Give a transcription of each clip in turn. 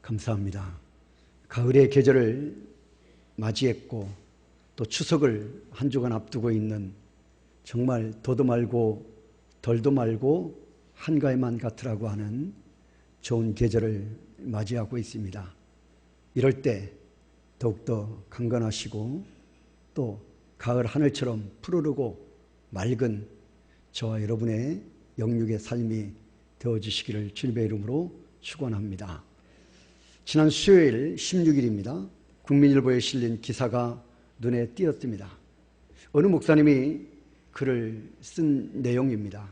감사합니다. 가을의 계절을 맞이했고 또 추석을 한 주간 앞두고 있는 정말 더도 말고 덜도 말고 한가위만 같으라고 하는 좋은 계절을 맞이하고 있습니다. 이럴 때 더욱더 강건하시고 또 가을 하늘처럼 푸르르고 맑은 저와 여러분의 영육의 삶이 되어주시기를 주님의 이름으로 축원합니다. 지난 수요일 16일입니다. 국민일보에 실린 기사가 눈에 띄었습니다. 어느 목사님이 글을 쓴 내용입니다.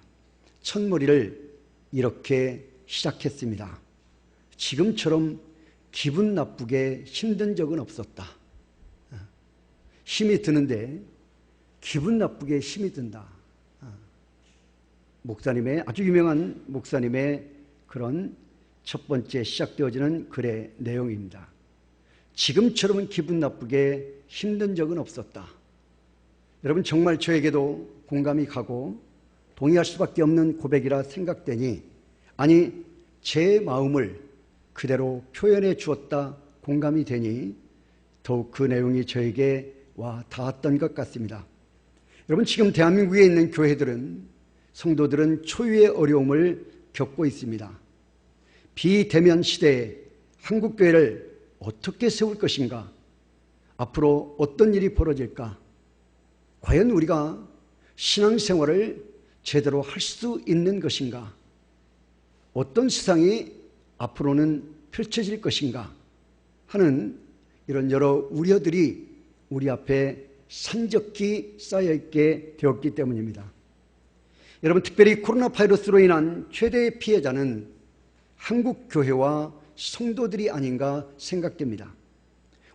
첫머리를 이렇게 시작했습니다. 지금처럼 기분 나쁘게 힘든 적은 없었다. 힘이 드는데 기분 나쁘게 힘이 든다. 목사님의 아주 유명한 목사님의 그런 첫 번째 시작되어지는 글의 내용입니다. 지금처럼 기분 나쁘게 힘든 적은 없었다. 여러분 정말 저에게도 공감이 가고 동의할 수밖에 없는 고백이라 생각되니 아니 제 마음을 그대로 표현해 주었다 공감이 되니 더욱 그 내용이 저에게 와 닿았던 것 같습니다. 여러분 지금 대한민국에 있는 교회들은 성도들은 초유의 어려움을 겪고 있습니다. 비대면 시대에 한국교회를 어떻게 세울 것인가? 앞으로 어떤 일이 벌어질까? 과연 우리가 신앙생활을 제대로 할 수 있는 것인가? 어떤 세상이 앞으로는 펼쳐질 것인가? 하는 이런 여러 우려들이 우리 앞에 산적히 쌓여있게 되었기 때문입니다. 여러분 특별히 코로나 바이러스로 인한 최대의 피해자는 한국 교회와 성도들이 아닌가 생각됩니다.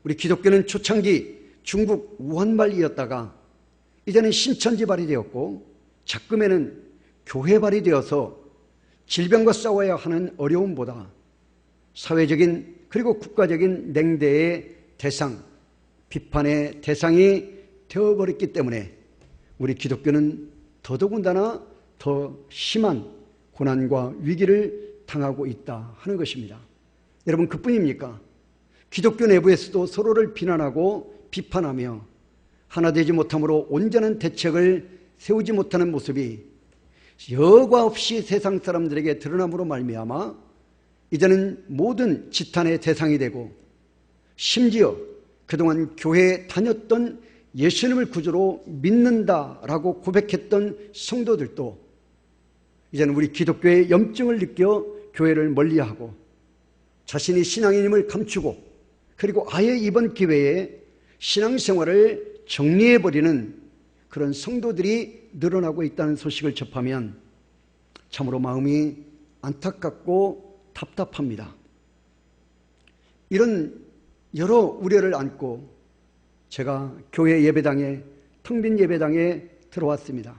우리 기독교는 초창기 중국 우한발이었다가 이제는 신천지발이 되었고 작금에는 교회발이 되어서 질병과 싸워야 하는 어려움보다 사회적인 그리고 국가적인 냉대의 대상, 비판의 대상이 되어버렸기 때문에 우리 기독교는 더더군다나 더 심한 고난과 위기를 당하고 있다 하는 것입니다. 여러분 그뿐입니까? 기독교 내부에서도 서로를 비난하고 비판하며 하나 되지 못함으로 온전한 대책을 세우지 못하는 모습이 여과 없이 세상 사람들에게 드러남으로 말미암아 이제는 모든 지탄의 대상이 되고 심지어 그동안 교회에 다녔던 예수님을 구주로 믿는다라고 고백했던 성도들도 이제는 우리 기독교의 염증을 느껴 교회를 멀리하고 자신이 신앙인임을 감추고 그리고 아예 이번 기회에 신앙생활을 정리해버리는 그런 성도들이 늘어나고 있다는 소식을 접하면 참으로 마음이 안타깝고 답답합니다. 이런 여러 우려를 안고 제가 교회 예배당에 텅 빈 예배당에 들어왔습니다.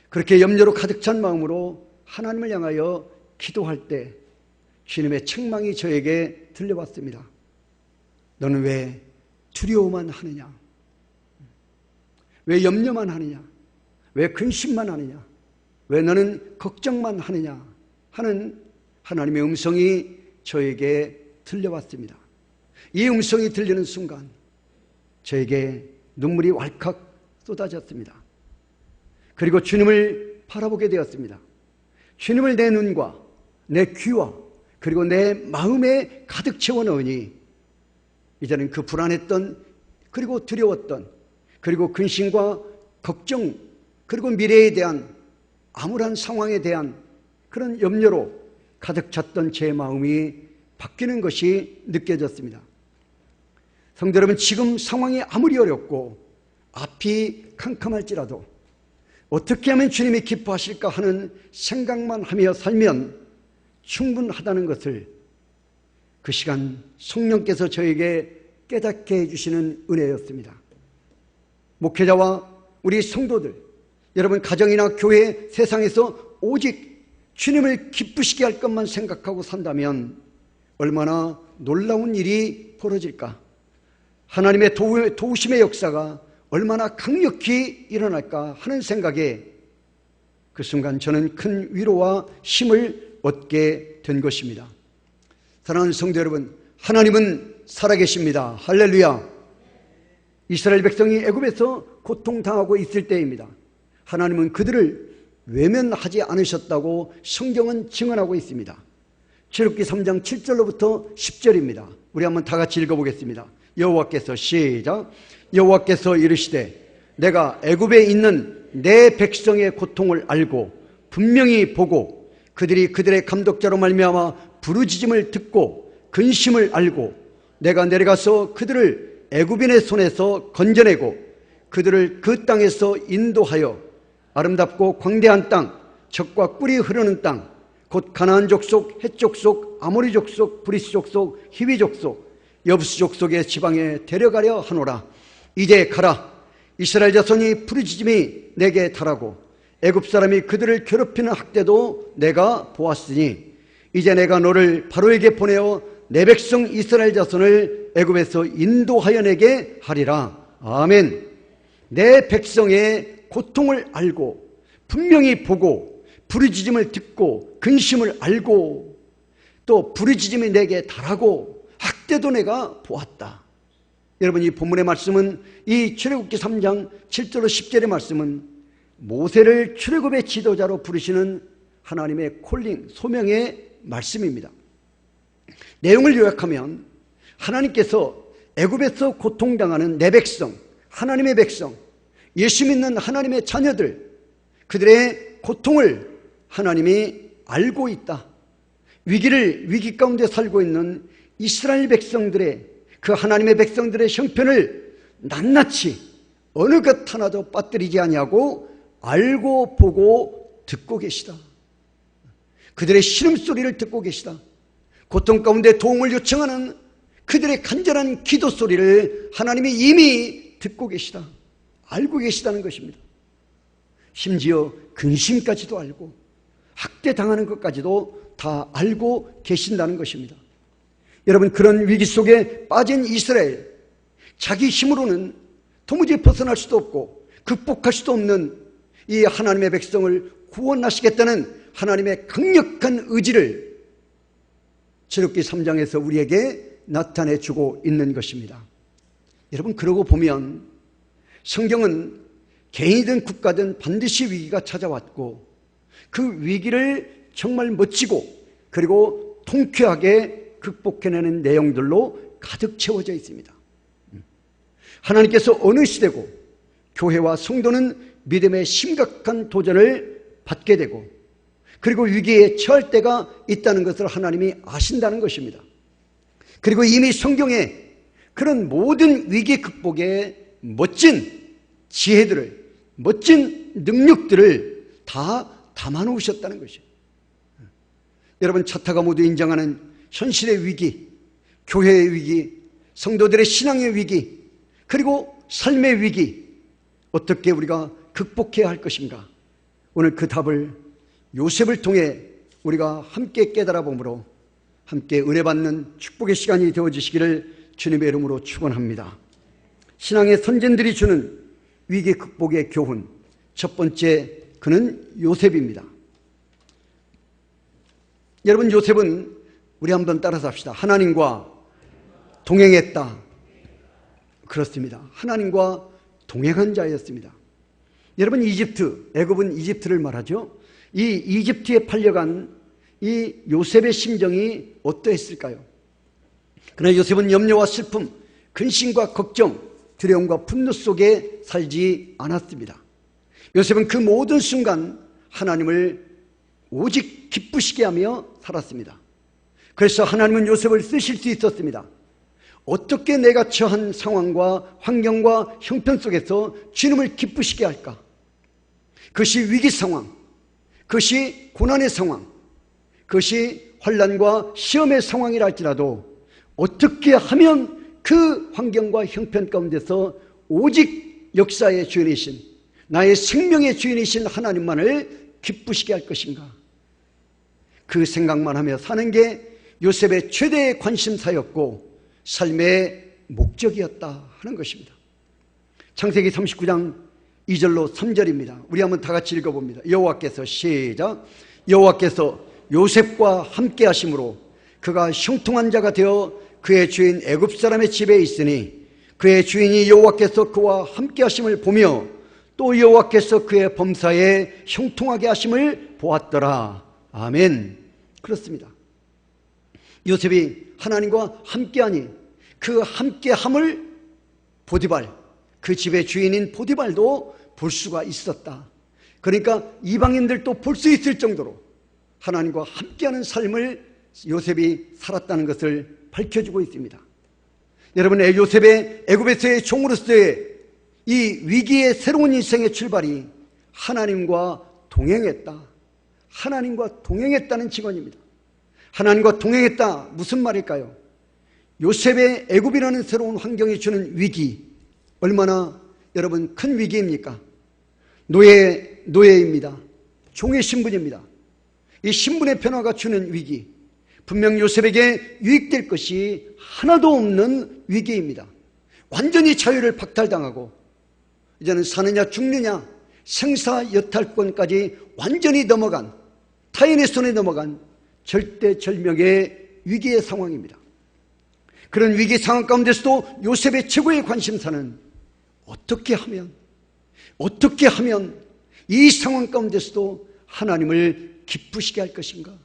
그렇게 염려로 가득 찬 마음으로 하나님을 향하여 기도할 때 주님의 책망이 저에게 들려왔습니다. 너는 왜 두려워만 하느냐? 왜 염려만 하느냐? 왜 근심만 하느냐? 왜 너는 걱정만 하느냐? 하는 하나님의 음성이 저에게 들려왔습니다. 이 음성이 들리는 순간 저에게 눈물이 왈칵 쏟아졌습니다. 그리고 주님을 바라보게 되었습니다. 주님을 내 눈과 내 귀와 그리고 내 마음에 가득 채워 넣으니 이제는 그 불안했던 그리고 두려웠던 그리고 근심과 걱정 그리고 미래에 대한 암울한 상황에 대한 그런 염려로 가득 찼던 제 마음이 바뀌는 것이 느껴졌습니다. 성도 여러분 지금 상황이 아무리 어렵고 앞이 캄캄할지라도 어떻게 하면 주님이 기뻐하실까 하는 생각만 하며 살면 충분하다는 것을 그 시간 성령께서 저에게 깨닫게 해주시는 은혜였습니다. 목회자와 우리 성도들 여러분 가정이나 교회 세상에서 오직 주님을 기쁘시게 할 것만 생각하고 산다면 얼마나 놀라운 일이 벌어질까? 하나님의 도우심의 역사가 얼마나 강력히 일어날까 하는 생각에 그 순간 저는 큰 위로와 힘을 얻게 된 것입니다. 사랑하는 성도 여러분, 하나님은 살아계십니다. 할렐루야. 이스라엘 백성이 애굽에서 고통당하고 있을 때입니다. 하나님은 그들을 외면하지 않으셨다고 성경은 증언하고 있습니다. 출애굽기 3장 7절로부터 10절입니다. 우리 한번 다 같이 읽어보겠습니다. 여호와께서 시작. 여호와께서 이르시되 내가 애굽에 있는 내 백성의 고통을 알고 분명히 보고 그들이 그들의 감독자로 말미암아 부르짖음을 듣고 근심을 알고 내가 내려가서 그들을 애굽인의 손에서 건져내고 그들을 그 땅에서 인도하여 아름답고 광대한 땅, 젖과 꿀이 흐르는 땅, 곧 가나안 족속, 헷 족속, 아모리 족속, 브리스 족속, 히위 족속, 여부스 족속의 지방에 데려가려 하노라. 이제 가라. 이스라엘 자손이 부르짖음이 내게 달하고 애굽 사람이 그들을 괴롭히는 학대도 내가 보았으니 이제 내가 너를 바로에게 보내어 내 백성 이스라엘 자손을 애굽에서 인도하여 내게 하리라. 아멘. 내 백성의 고통을 알고 분명히 보고 부르짖음을 듣고 근심을 알고 또 부르짖음이 내게 달하고 학대도 내가 보았다. 여러분, 이 본문의 말씀은, 이 출애굽기 3장 7절로 10절의 말씀은 모세를 출애굽의 지도자로 부르시는 하나님의 콜링, 소명의 말씀입니다. 내용을 요약하면 하나님께서 애굽에서 고통당하는 내 백성, 하나님의 백성, 예수 믿는 하나님의 자녀들, 그들의 고통을 하나님이 알고 있다. 위기 가운데 살고 있는 이스라엘 백성들의, 그 하나님의 백성들의 형편을 낱낱이 어느 것 하나도 빠뜨리지 아니하고 알고 보고 듣고 계시다. 그들의 신음소리를 듣고 계시다. 고통 가운데 도움을 요청하는 그들의 간절한 기도 소리를 하나님이 이미 듣고 계시다. 알고 계시다는 것입니다. 심지어 근심까지도 알고 학대당하는 것까지도 다 알고 계신다는 것입니다. 여러분, 그런 위기 속에 빠진 이스라엘, 자기 힘으로는 도무지 벗어날 수도 없고 극복할 수도 없는 이 하나님의 백성을 구원하시겠다는 하나님의 강력한 의지를 출애굽기 3장에서 우리에게 나타내주고 있는 것입니다. 여러분, 그러고 보면 성경은 개인이든 국가든 반드시 위기가 찾아왔고 그 위기를 정말 멋지고 그리고 통쾌하게 극복해내는 내용들로 가득 채워져 있습니다. 하나님께서 어느 시대고 교회와 성도는 믿음의 심각한 도전을 받게 되고 그리고 위기에 처할 때가 있다는 것을 하나님이 아신다는 것입니다. 그리고 이미 성경에 그런 모든 위기 극복의 멋진 지혜들을, 멋진 능력들을 다 담아놓으셨다는 것이에요. 여러분, 차타가 모두 인정하는 현실의 위기, 교회의 위기, 성도들의 신앙의 위기, 그리고 삶의 위기, 어떻게 우리가 극복해야 할 것인가? 오늘 그 답을 요셉을 통해 우리가 함께 깨달아 보므로 함께 은혜 받는 축복의 시간이 되어주시기를 주님의 이름으로 축원합니다. 신앙의 선진들이 주는 위기 극복의 교훈, 첫 번째, 그는 요셉입니다. 여러분, 요셉은 우리 한번 따라서 합시다. 하나님과 동행했다. 그렇습니다. 하나님과 동행한 자였습니다. 여러분, 애굽은 이집트를 말하죠. 이 이집트에 팔려간 이 요셉의 심정이 어떠했을까요? 그러나 요셉은 염려와 슬픔, 근심과 걱정, 두려움과 분노 속에 살지 않았습니다. 요셉은 그 모든 순간 하나님을 오직 기쁘시게 하며 살았습니다. 그래서 하나님은 요셉을 쓰실 수 있었습니다. 어떻게 내가 처한 상황과 환경과 형편 속에서 주님을 기쁘시게 할까? 그것이 위기 상황, 그것이 고난의 상황, 그것이 환난과 시험의 상황이라 할지라도 어떻게 하면 그 환경과 형편 가운데서 오직 역사의 주인이신, 나의 생명의 주인이신 하나님만을 기쁘시게 할 것인가? 그 생각만 하며 사는 게 요셉의 최대의 관심사였고 삶의 목적이었다 하는 것입니다. 창세기 39장 2절로 3절입니다. 우리 한번 다 같이 읽어봅니다. 여호와께서 시작. 여호와께서 요셉과 함께 하심으로 그가 형통한 자가 되어 그의 주인 애굽 사람의 집에 있으니 그의 주인이 여호와께서 그와 함께 하심을 보며 또 여호와께서 그의 범사에 형통하게 하심을 보았더라. 아멘. 그렇습니다. 요셉이 하나님과 함께하니 그 함께함을 보디발, 그 집의 주인인 보디발도 볼 수가 있었다. 그러니까 이방인들도 볼 수 있을 정도로 하나님과 함께하는 삶을 요셉이 살았다는 것을 밝혀주고 있습니다. 여러분, 요셉의 애굽에서의 종으로서의 이 위기의 새로운 인생의 출발이 하나님과 동행했다. 하나님과 동행했다는 증언입니다. 하나님과 동행했다. 무슨 말일까요? 요셉의 애굽이라는 새로운 환경이 주는 위기, 얼마나 여러분 큰 위기입니까? 노예입니다. 종의 신분입니다. 이 신분의 변화가 주는 위기, 분명 요셉에게 유익될 것이 하나도 없는 위기입니다. 완전히 자유를 박탈당하고 이제는 사느냐 죽느냐 생사여탈권까지 완전히 넘어간, 타인의 손에 넘어간 절대절명의 위기의 상황입니다. 그런 위기 상황 가운데서도 요셉의 최고의 관심사는 어떻게 하면 이 상황 가운데서도 하나님을 기쁘시게 할 것인가?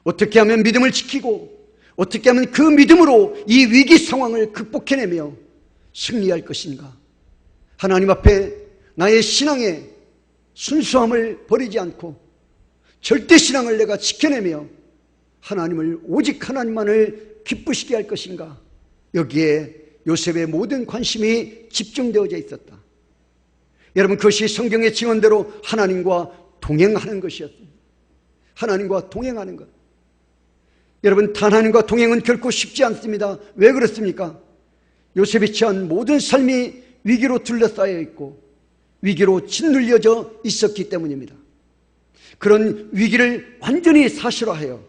어떻게 하면 믿음을 지키고 어떻게 하면 그 믿음으로 이 위기 상황을 극복해내며 승리할 것인가? 하나님 앞에 나의 신앙의 순수함을 버리지 않고 절대 신앙을 내가 지켜내며 하나님을, 오직 하나님만을 기쁘시게 할 것인가? 여기에 요셉의 모든 관심이 집중되어져 있었다. 여러분, 그것이 성경의 증언대로 하나님과 동행하는 것이었습니다. 하나님과 동행하는 것. 여러분, 하나님과 동행은 결코 쉽지 않습니다. 왜 그렇습니까? 요셉이 처한 모든 삶이 위기로 둘러싸여 있고 위기로 짓눌려져 있었기 때문입니다. 그런 위기를 완전히 사실화하여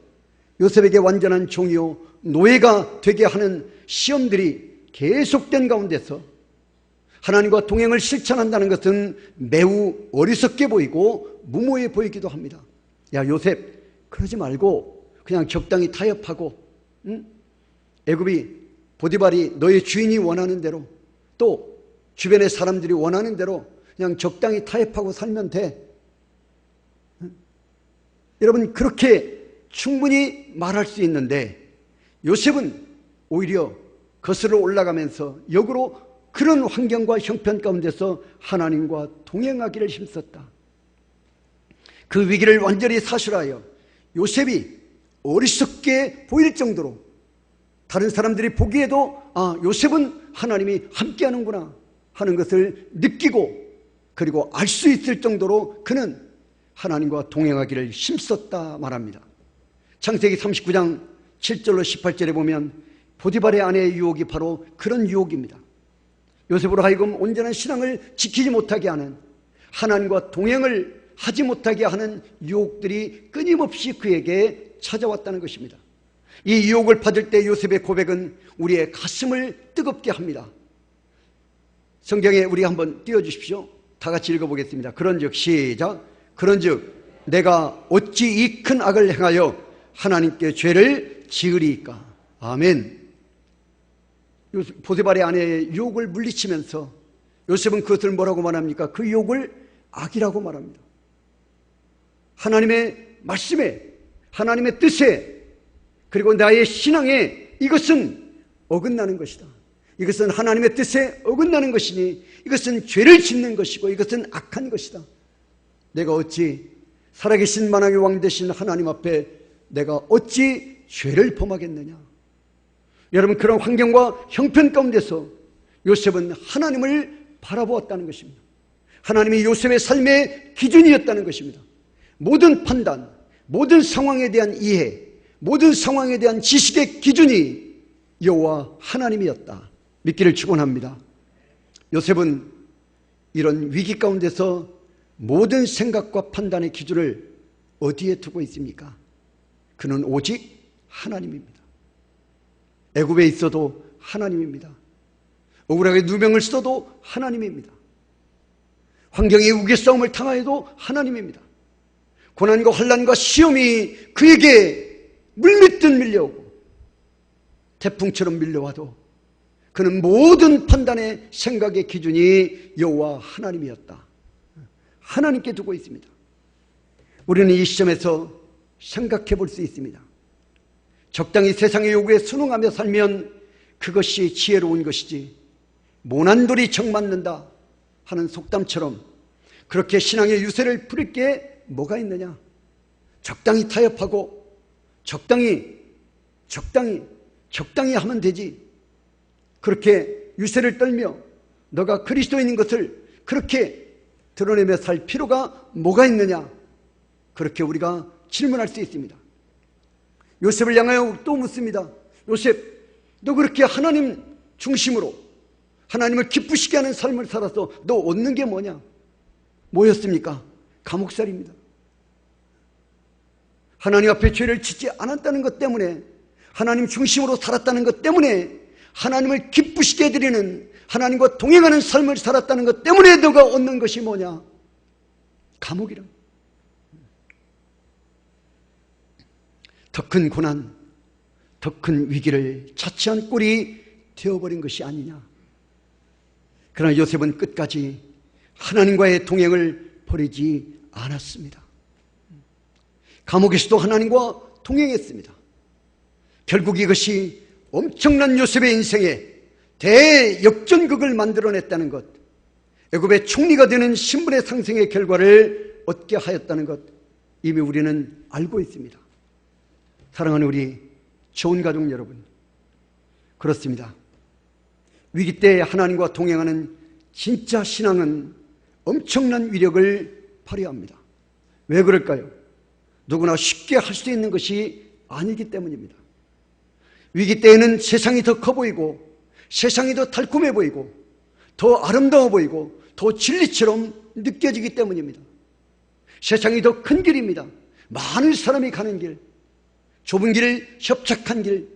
요셉에게 완전한 종이요 노예가 되게 하는 시험들이 계속된 가운데서 하나님과 동행을 실천한다는 것은 매우 어리석게 보이고 무모해 보이기도 합니다. 야, 요셉, 그러지 말고 그냥 적당히 타협하고, 애굽이, 보디발이 너의 주인이 원하는 대로, 또 주변의 사람들이 원하는 대로 그냥 적당히 타협하고 살면 돼. 여러분, 그렇게 충분히 말할 수 있는데 요셉은 오히려 거슬러 올라가면서 역으로 그런 환경과 형편 가운데서 하나님과 동행하기를 힘썼다. 그 위기를 완전히 사실하여 요셉이 어리석게 보일 정도로 다른 사람들이 보기에도 요셉은 하나님이 함께하는구나 하는 것을 느끼고 그리고 알 수 있을 정도로 그는 하나님과 동행하기를 힘썼다 말합니다. 창세기 39장 7절로 18절에 보면 보디발의 아내의 유혹이 바로 그런 유혹입니다. 요셉으로 하여금 온전한 신앙을 지키지 못하게 하는, 하나님과 동행을 하지 못하게 하는 유혹들이 끊임없이 그에게 찾아왔다는 것입니다. 이 유혹을 받을 때 요셉의 고백은 우리의 가슴을 뜨겁게 합니다. 성경에 우리 한번 띄워주십시오. 다 같이 읽어보겠습니다. 그런즉, 시작. 그런즉 내가 어찌 이 큰 악을 행하여 하나님께 죄를 지으리이까? 아멘. 보디발의 아내의 유혹을 물리치면서 요셉은 그것을 뭐라고 말합니까? 그 유혹을 악이라고 말합니다. 하나님의 말씀에, 하나님의 뜻에, 그리고 나의 신앙에 이것은 어긋나는 것이다. 이것은 하나님의 뜻에 어긋나는 것이니 이것은 죄를 짓는 것이고 이것은 악한 것이다. 내가 어찌 살아계신 만왕의 왕 되신 하나님 앞에 내가 어찌 죄를 범하겠느냐? 여러분, 그런 환경과 형편 가운데서 요셉은 하나님을 바라보았다는 것입니다. 하나님이 요셉의 삶의 기준이었다는 것입니다. 모든 판단, 모든 상황에 대한 이해, 모든 상황에 대한 지식의 기준이 여호와 하나님이었다 믿기를 축원합니다. 요셉은 이런 위기 가운데서 모든 생각과 판단의 기준을 어디에 두고 있습니까? 그는 오직 하나님입니다. 애굽에 있어도 하나님입니다. 억울하게 누명을 써도 하나님입니다. 환경의 우겨싸움을 당하여도 하나님입니다. 고난과 환난과 시험이 그에게 물밀듯 밀려오고 태풍처럼 밀려와도 그는 모든 판단의 생각의 기준이 여호와 하나님이었다. 하나님께 두고 있습니다. 우리는 이 시점에서 생각해 볼 수 있습니다. 적당히 세상의 요구에 순응하며 살면 그것이 지혜로운 것이지, 모난돌이 정맞는다 하는 속담처럼 그렇게 신앙의 유세를 부릴 게 뭐가 있느냐. 적당히 타협하고 적당히 하면 되지. 그렇게 유세를 떨며 너가 그리스도인인 것을 그렇게 드러내며 살 필요가 뭐가 있느냐. 그렇게 우리가 질문할 수 있습니다. 요셉을 향하여 또 묻습니다. 요셉, 너 그렇게 하나님 중심으로 하나님을 기쁘시게 하는 삶을 살아서 너 얻는 게 뭐냐? 뭐였습니까? 감옥살이입니다. 하나님 앞에 죄를 짓지 않았다는 것 때문에, 하나님 중심으로 살았다는 것 때문에, 하나님을 기쁘시게 해드리는, 하나님과 동행하는 삶을 살았다는 것 때문에 너가 얻는 것이 뭐냐? 감옥이라. 더 큰 고난, 더 큰 위기를 자취한 꼴이 되어버린 것이 아니냐. 그러나 요셉은 끝까지 하나님과의 동행을 버리지 않았습니다. 감옥에서도 하나님과 동행했습니다. 결국 이것이 엄청난 요셉의 인생에 대역전극을 만들어냈다는 것, 애굽의 총리가 되는 신분의 상승의 결과를 얻게 하였다는 것, 이미 우리는 알고 있습니다. 사랑하는 우리 좋은 가족 여러분, 그렇습니다. 위기 때 하나님과 동행하는 진짜 신앙은 엄청난 위력을 발휘합니다. 왜 그럴까요? 누구나 쉽게 할 수 있는 것이 아니기 때문입니다. 위기 때에는 세상이 더 커 보이고, 세상이 더 달콤해 보이고, 더 아름다워 보이고, 더 진리처럼 느껴지기 때문입니다. 세상이 더 큰 길입니다. 많은 사람이 가는 길, 좁은 길, 협착한 길,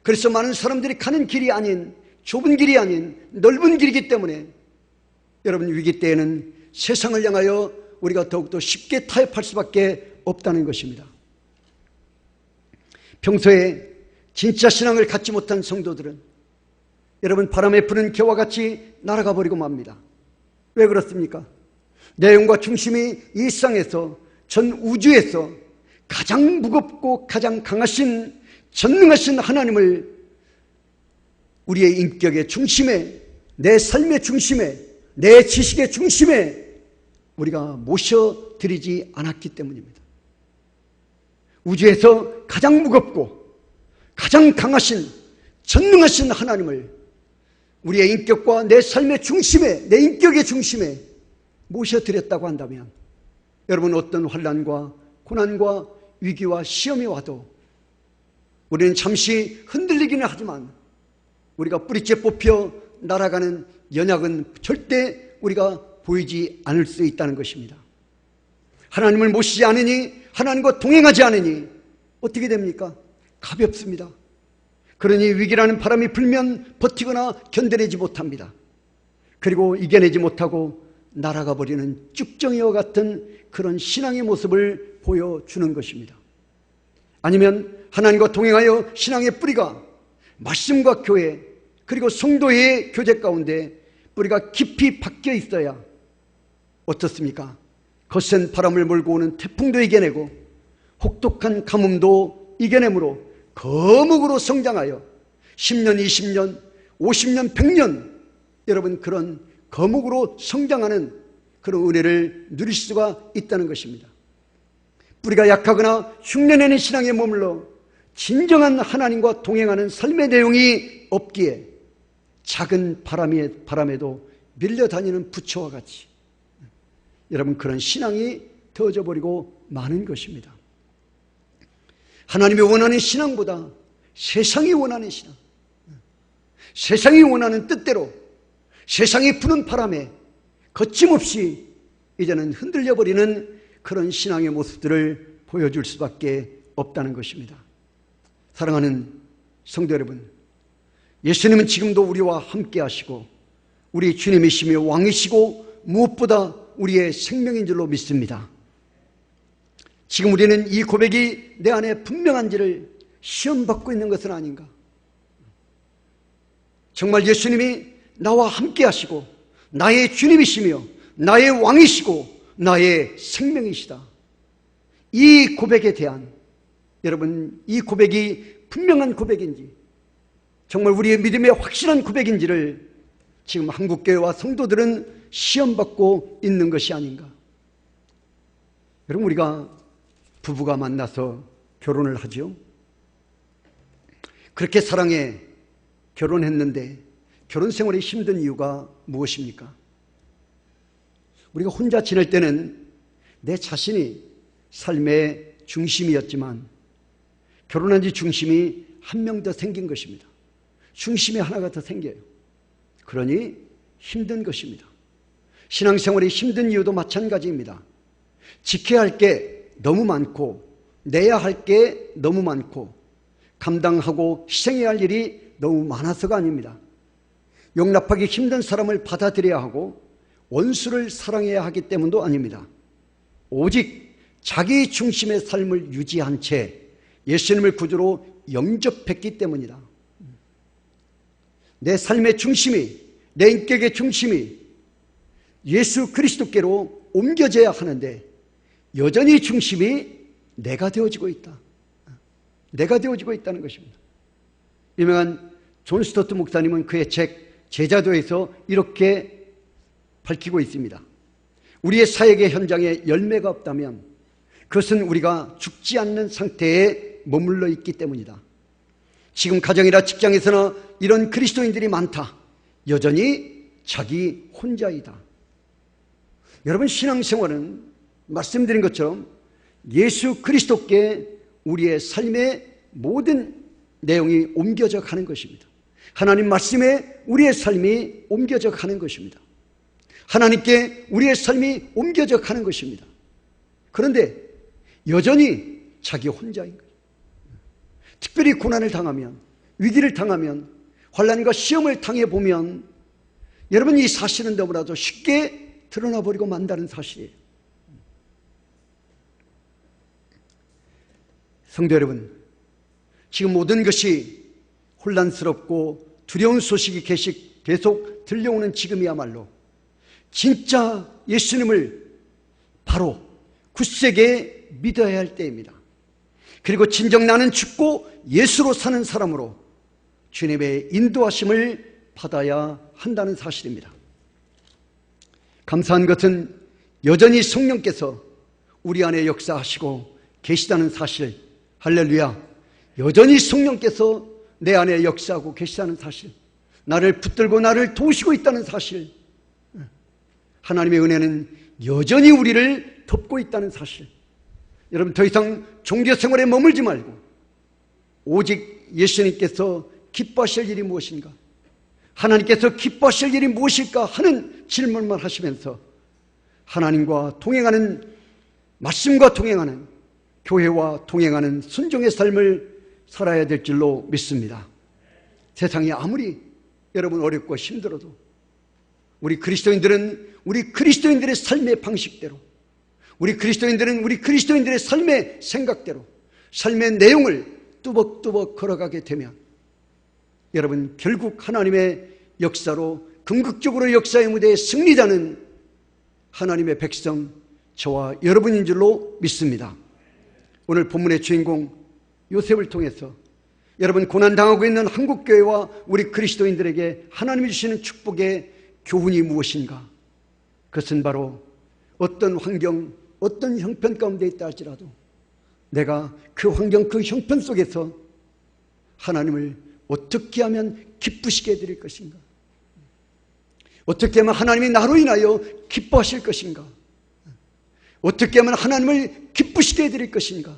그래서 많은 사람들이 가는 길이 아닌, 좁은 길이 아닌 넓은 길이기 때문에 여러분, 위기 때에는 세상을 향하여 우리가 더욱더 쉽게 타협할 수밖에 없다는 것입니다. 평소에 진짜 신앙을 갖지 못한 성도들은 여러분, 바람에 부는 겨와 같이 날아가 버리고 맙니다. 왜 그렇습니까? 내용과 중심이 이 세상에서, 전 우주에서 가장 무겁고 가장 강하신 전능하신 하나님을 우리의 인격의 중심에, 내 삶의 중심에, 내 지식의 중심에 우리가 모셔드리지 않았기 때문입니다. 우주에서 가장 무겁고 가장 강하신 전능하신 하나님을 우리의 인격과 내 삶의 중심에, 내 인격의 중심에 모셔드렸다고 한다면 여러분, 어떤 환난과 고난과 위기와 시험이 와도 우리는 잠시 흔들리기는 하지만 우리가 뿌리째 뽑혀 날아가는 연약은 절대 우리가 보이지 않을 수 있다는 것입니다. 하나님을 모시지 않으니, 하나님과 동행하지 않으니 어떻게 됩니까? 가볍습니다. 그러니 위기라는 바람이 불면 버티거나 견뎌내지 못합니다. 그리고 이겨내지 못하고 날아가 버리는 쭉정이와 같은 그런 신앙의 모습을 보여주는 것입니다. 아니면 하나님과 동행하여 신앙의 뿌리가 말씀과 교회, 그리고 성도의 교제 가운데 뿌리가 깊이 박혀 있어야 어떻습니까? 거센 바람을 몰고 오는 태풍도 이겨내고 혹독한 가뭄도 이겨내므로 거목으로 성장하여 10년, 20년, 50년, 100년 여러분, 그런 거목으로 성장하는 그런 은혜를 누릴 수가 있다는 것입니다. 뿌리가 약하거나 흉내내는 신앙에 머물러 진정한 하나님과 동행하는 삶의 내용이 없기에 작은 바람에도 밀려다니는 부처와 같이 여러분, 그런 신앙이 더워져 버리고 마는 것입니다. 하나님이 원하는 신앙보다 세상이 원하는 신앙, 세상이 원하는 뜻대로 세상이 부는 바람에 거침없이 이제는 흔들려 버리는 그런 신앙의 모습들을 보여줄 수밖에 없다는 것입니다. 사랑하는 성도 여러분, 예수님은 지금도 우리와 함께 하시고 우리 주님이시며 왕이시고 무엇보다 우리의 생명인 줄로 믿습니다. 지금 우리는 이 고백이 내 안에 분명한지를 시험받고 있는 것은 아닌가? 정말 예수님이 나와 함께 하시고 나의 주님이시며 나의 왕이시고 나의 생명이시다. 이 고백에 대한, 여러분, 이 고백이 분명한 고백인지, 정말 우리의 믿음의 확실한 고백인지를 지금 한국교회와 성도들은 시험받고 있는 것이 아닌가. 여러분, 우리가 부부가 만나서 결혼을 하죠. 그렇게 사랑해 결혼했는데 결혼 생활이 힘든 이유가 무엇입니까? 우리가 혼자 지낼 때는 내 자신이 삶의 중심이었지만 결혼한 지 중심이 한 명 더 생긴 것입니다. 중심이 하나가 더 생겨요. 그러니 힘든 것입니다. 신앙생활이 힘든 이유도 마찬가지입니다. 지켜야 할 게 너무 많고 내야 할 게 너무 많고 감당하고 희생해야 할 일이 너무 많아서가 아닙니다. 용납하기 힘든 사람을 받아들여야 하고 원수를 사랑해야 하기 때문도 아닙니다. 오직 자기 중심의 삶을 유지한 채 예수님을 구주로 영접했기 때문이다. 내 삶의 중심이, 내 인격의 중심이 예수 그리스도께로 옮겨져야 하는데 여전히 중심이 내가 되어지고 있다. 내가 되어지고 있다는 것입니다. 유명한 존 스토트 목사님은 그의 책 제자도에서 이렇게 밝히고 있습니다. 우리의 사역의 현장에 열매가 없다면 그것은 우리가 죽지 않는 상태에 머물러 있기 때문이다. 지금 가정이나 직장에서나 이런 그리스도인들이 많다. 여전히 자기 혼자이다. 여러분, 신앙생활은 말씀드린 것처럼 예수 그리스도께 우리의 삶의 모든 내용이 옮겨져 가는 것입니다. 하나님 말씀에 우리의 삶이 옮겨져 가는 것입니다. 하나님께 우리의 삶이 옮겨져 가는 것입니다. 그런데 여전히 자기 혼자인 거예요. 특별히 고난을 당하면, 위기를 당하면, 환난과 시험을 당해보면 여러분, 이 사실은 너무나도 쉽게 드러나버리고 만다는 사실이에요. 성도 여러분, 지금 모든 것이 혼란스럽고 두려운 소식이 계속 들려오는 지금이야말로 진짜 예수님을 바로 굳세게 믿어야 할 때입니다. 그리고 진정 나는 죽고 예수로 사는 사람으로 주님의 인도하심을 받아야 한다는 사실입니다. 감사한 것은 여전히 성령께서 우리 안에 역사하시고 계시다는 사실. 할렐루야. 여전히 성령께서 내 안에 역사하고 계시다는 사실. 나를 붙들고 나를 도우시고 있다는 사실. 하나님의 은혜는 여전히 우리를 덮고 있다는 사실. 여러분, 더 이상 종교생활에 머물지 말고 오직 예수님께서 기뻐하실 일이 무엇인가, 하나님께서 기뻐하실 일이 무엇일까 하는 질문만 하시면서 하나님과 동행하는, 말씀과 동행하는, 교회와 동행하는 순종의 삶을 살아야 될 줄로 믿습니다. 세상이 아무리 여러분 어렵고 힘들어도 우리 그리스도인들의 삶의 방식대로, 우리 그리스도인들의 삶의 생각대로 삶의 내용을 뚜벅뚜벅 걸어가게 되면 여러분, 결국 하나님의 역사로 궁극적으로 역사의 무대에 승리자는 하나님의 백성, 저와 여러분인 줄로 믿습니다. 오늘 본문의 주인공 요셉을 통해서 여러분, 고난당하고 있는 한국교회와 우리 그리스도인들에게 하나님이 주시는 축복의 교훈이 무엇인가? 그것은 바로 어떤 환경, 어떤 형편 가운데 있다 할지라도 내가 그 환경, 그 형편 속에서 하나님을 어떻게 하면 기쁘시게 해드릴 것인가? 어떻게 하면 하나님이 나로 인하여 기뻐하실 것인가? 어떻게 하면 하나님을 기쁘시게 해드릴 것인가?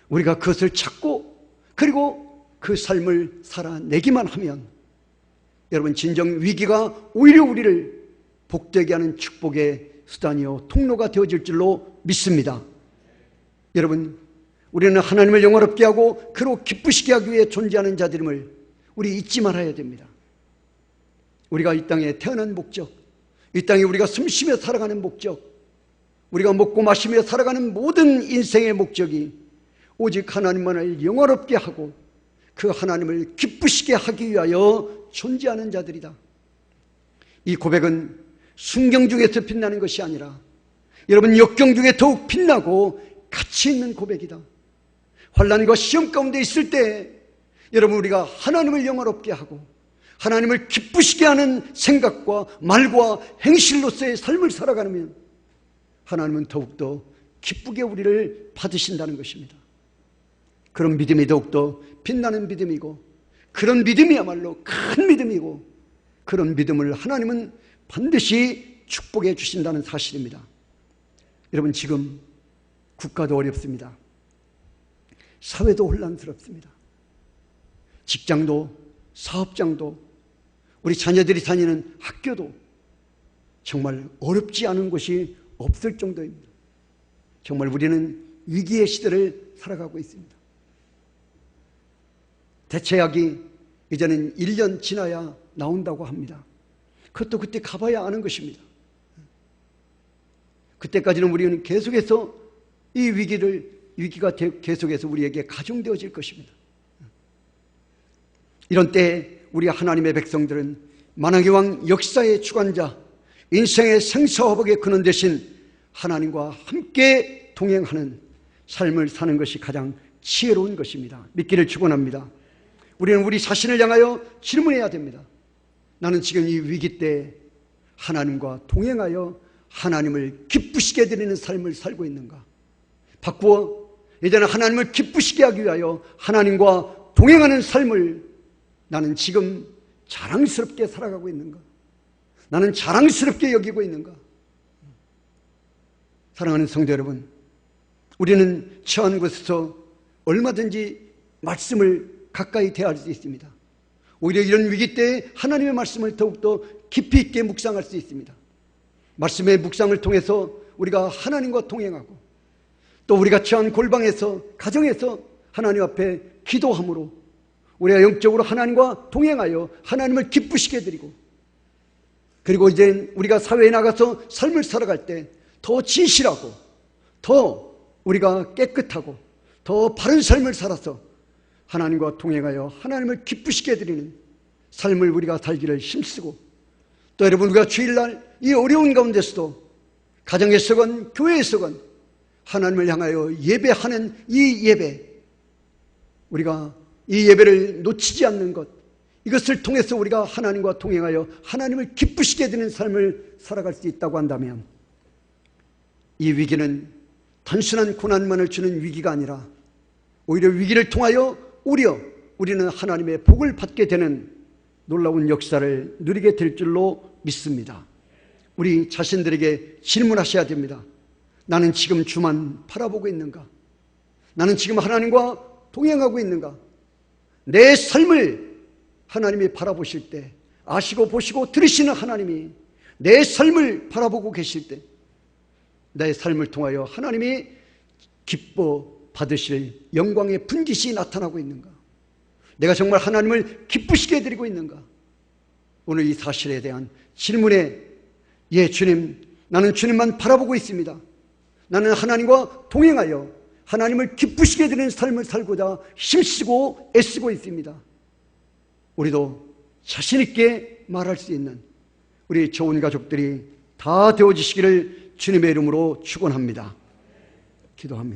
우리가 그것을 찾고 그리고 그 삶을 살아내기만 하면 여러분, 진정 위기가 오히려 우리를 복되게 하는 축복의 수단이요 통로가 되어질 줄로 믿습니다. 여러분, 우리는 하나님을 영화롭게 하고 그로 기쁘시게 하기 위해 존재하는 자들임을 우리 잊지 말아야 됩니다. 우리가 이 땅에 태어난 목적, 이 땅에 우리가 숨쉬며 살아가는 목적, 우리가 먹고 마시며 살아가는 모든 인생의 목적이 오직 하나님만을 영화롭게 하고 그 하나님을 기쁘시게 하기 위하여 존재하는 자들이다. 이 고백은 순경 중에서 빛나는 것이 아니라 여러분 역경 중에 더욱 빛나고 가치 있는 고백이다. 환난과 시험 가운데 있을 때 여러분 우리가 하나님을 영화롭게 하고 하나님을 기쁘시게 하는 생각과 말과 행실로서의 삶을 살아가면 하나님은 더욱더 기쁘게 우리를 받으신다는 것입니다. 그런 믿음이 더욱더 빛나는 믿음이고 그런 믿음이야말로 큰 믿음이고 그런 믿음을 하나님은 반드시 축복해 주신다는 사실입니다. 여러분 지금 국가도 어렵습니다. 사회도 혼란스럽습니다. 직장도 사업장도 우리 자녀들이 다니는 학교도 정말 어렵지 않은 곳이 없을 정도입니다. 정말 우리는 위기의 시대를 살아가고 있습니다. 대체약이 이제는 1년 지나야 나온다고 합니다. 그것도 그때 가봐야 아는 것입니다. 그때까지는 우리는 계속해서 이 위기가 계속해서 우리에게 가중되어질 것입니다. 이런 때에 우리 하나님의 백성들은 만왕의 왕 역사의 주관자, 인생의 생사화복의 근원 되신 하나님과 함께 동행하는 삶을 사는 것이 가장 지혜로운 것입니다. 믿기를 축원합니다. 우리는 우리 자신을 향하여 질문해야 됩니다. 나는 지금 이 위기 때 하나님과 동행하여 하나님을 기쁘시게 드리는 삶을 살고 있는가? 바꾸어 이제는 하나님을 기쁘시게 하기 위하여 하나님과 동행하는 삶을 나는 지금 자랑스럽게 살아가고 있는가? 나는 자랑스럽게 여기고 있는가? 사랑하는 성도 여러분, 우리는 처한 곳에서 얼마든지 말씀을 가까이 대할 수 있습니다. 오히려 이런 위기 때에 하나님의 말씀을 더욱더 깊이 있게 묵상할 수 있습니다. 말씀의 묵상을 통해서 우리가 하나님과 동행하고 또 우리가 처한 골방에서 가정에서 하나님 앞에 기도함으로 우리가 영적으로 하나님과 동행하여 하나님을 기쁘시게 드리고 그리고 이제 우리가 사회에 나가서 삶을 살아갈 때 더 진실하고 더 우리가 깨끗하고 더 바른 삶을 살아서 하나님과 동행하여 하나님을 기쁘시게 드리는 삶을 우리가 살기를 힘쓰고 또 여러분 우리가 주일날 이 어려운 가운데서도 가정에서건 교회에서건 하나님을 향하여 예배하는 이 예배 우리가 이 예배를 놓치지 않는 것 이것을 통해서 우리가 하나님과 동행하여 하나님을 기쁘시게 드리는 삶을 살아갈 수 있다고 한다면 이 위기는 단순한 고난만을 주는 위기가 아니라 오히려 위기를 통하여 우리는 하나님의 복을 받게 되는 놀라운 역사를 누리게 될 줄로 믿습니다. 우리 자신들에게 질문하셔야 됩니다. 나는 지금 주만 바라보고 있는가? 나는 지금 하나님과 동행하고 있는가? 내 삶을 하나님이 바라보실 때 아시고 보시고 들으시는 하나님이 내 삶을 바라보고 계실 때 내 삶을 통하여 하나님이 기뻐 받으실 영광의 분깃이 나타나고 있는가? 내가 정말 하나님을 기쁘시게 해드리고 있는가? 오늘 이 사실에 대한 질문에 예 주님 나는 주님만 바라보고 있습니다. 나는 하나님과 동행하여 하나님을 기쁘시게 해드리는 삶을 살고자 힘쓰고 애쓰고 있습니다. 우리도 자신 있게 말할 수 있는 우리 좋은 가족들이 다 되어지시기를 주님의 이름으로 축원합니다. 기도합니다.